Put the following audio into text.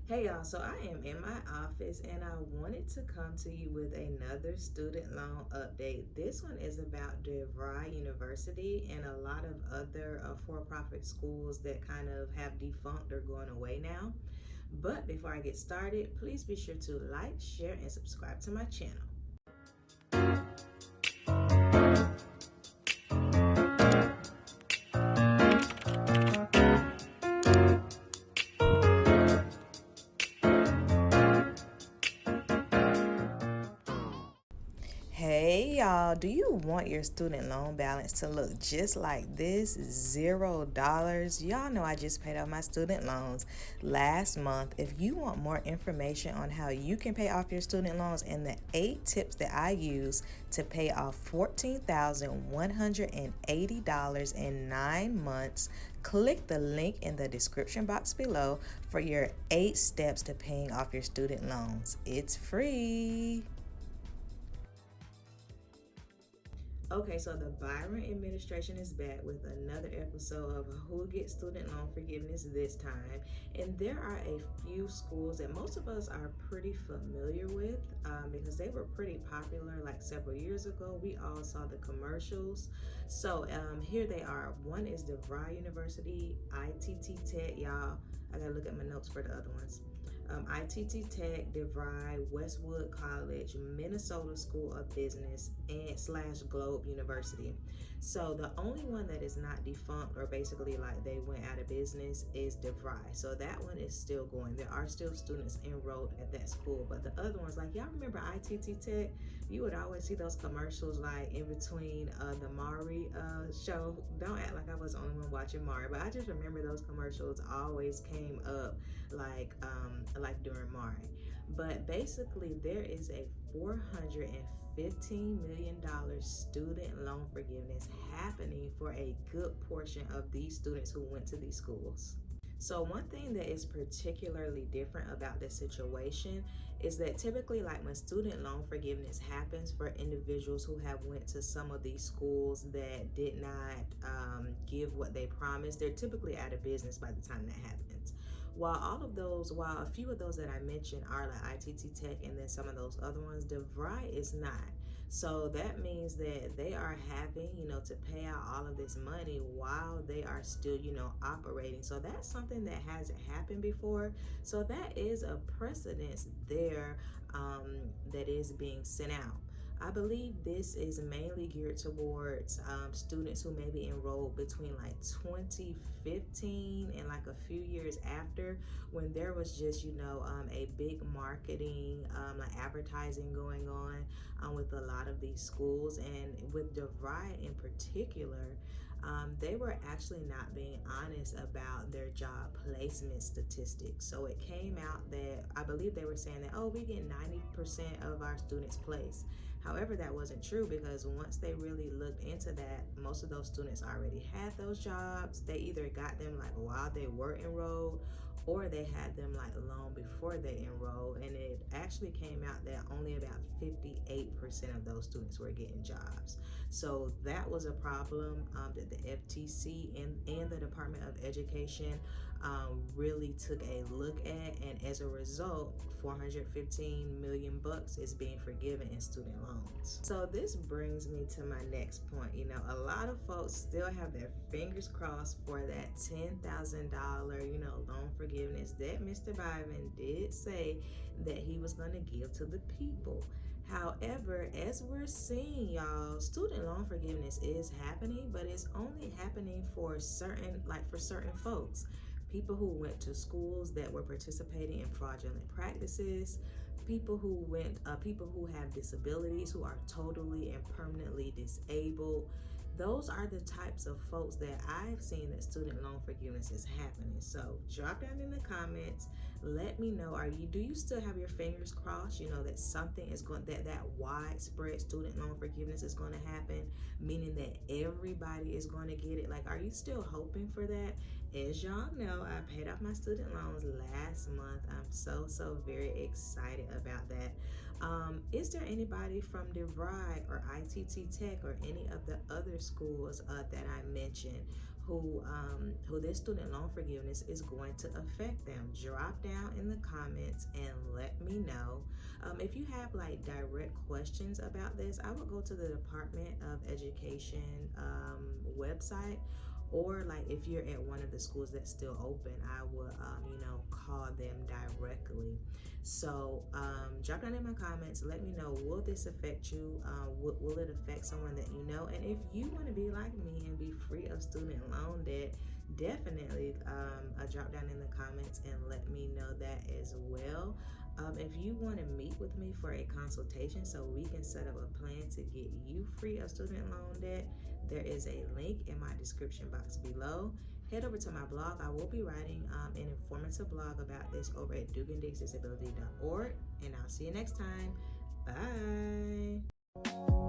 Hey y'all, so I am in my office and I wanted to come to you with another student loan update. This one is about DeVry University and a lot of other for-profit schools that kind of have defunct or going away now. But before I get started, please be sure to like, share, and subscribe to my channel. Hey y'all, do you want your student loan balance to look just like this? $0. Y'all know I just paid off my student loans last month. If you want more information on how you can pay off your student loans and the 8 tips that I use to pay off $14,180 in 9 months, click the link in the description box below for your 8 steps to paying off your student loans. It's free. Okay, so the BiVen administration is back with another episode of Who Gets Student Loan Forgiveness this time. And there are a few schools that most of us are pretty familiar with because they were pretty popular like several years ago. We all saw the commercials. So here they are. One is DeVry University, ITT Tech, y'all. I gotta look at my notes for the other ones. ITT Tech, DeVry, Westwood College, Minnesota School of Business, and / Globe University. So the only one that is not defunct or basically like they went out of business is DeVry. So that one is still going. There are still students enrolled at that school, but the other ones, like y'all remember ITT Tech? You would always see those commercials like in between the Maury show. Don't act like I was the only one watching Maury, but I just remember those commercials always came up like during Maury. But basically there is a $415 million student loan forgiveness happening for a good portion of these students who went to these schools. So one thing that is particularly different about this situation is that typically like when student loan forgiveness happens for individuals who have went to some of these schools that did not give what they promised, they're typically out of business by the time that happens. While a few of those that I mentioned are like ITT Tech and then some of those other ones, DeVry is not. So that means that they are having, to pay out all of this money while they are still, operating. So that's something that hasn't happened before. So that is a precedence there that is being sent out. I believe this is mainly geared towards students who may be enrolled between like 2015 and like a few years after, when there was just, a big marketing, like advertising going on with a lot of these schools. And with DeVry in particular, they were actually not being honest about their job placement statistics. So it came out that I believe they were saying that, oh, we get 90% of our students placed. However, that wasn't true, because once they really looked into that, most of those students already had those jobs. They either got them like while they were enrolled, or they had them like long before they enrolled. And it actually came out that only about 58% of those students were getting jobs. So that was a problem that the FTC and the Department of Education really took a look at, and as a result, 415 million bucks is being forgiven in student loans. So this brings me to my next point. A lot of folks still have their fingers crossed for that $10,000, loan forgiveness that Mr. BiVen did say that he was going to give to the people. However, as we're seeing, y'all, student loan forgiveness is happening, but it's only happening for certain folks. People who went to schools that were participating in fraudulent practices, people who have disabilities, who are totally and permanently disabled. Those are the types of folks that I've seen that student loan forgiveness is happening. So drop down in the comments, let me know, do you still have your fingers crossed, that something is going, that widespread student loan forgiveness is going to happen, meaning that everybody is going to get it? Like, are you still hoping for that? As y'all know, I paid off my student loans last month. I'm so very excited about that. Is there anybody from DeVry or ITT Tech or any of the other schools that I mentioned who this student loan forgiveness is going to affect them. Drop down in the comments and let me know. If you have like direct questions about this, I would go to the Department of Education website, or like if you're at one of the schools that's still open, I would call them directly. So drop down in my comments, let me know, will this affect you? Will it affect someone that you know? And if you want to be like me and be free of student loan debt, definitely drop down in the comments and let me know that as well. If you want to meet with me for a consultation so we can set up a plan to get you free of student loan debt, there is a link in my description box below. Head over to my blog. I will be writing an informative blog about this over at dukeanddigsdisability.org, and I'll see you next time. Bye.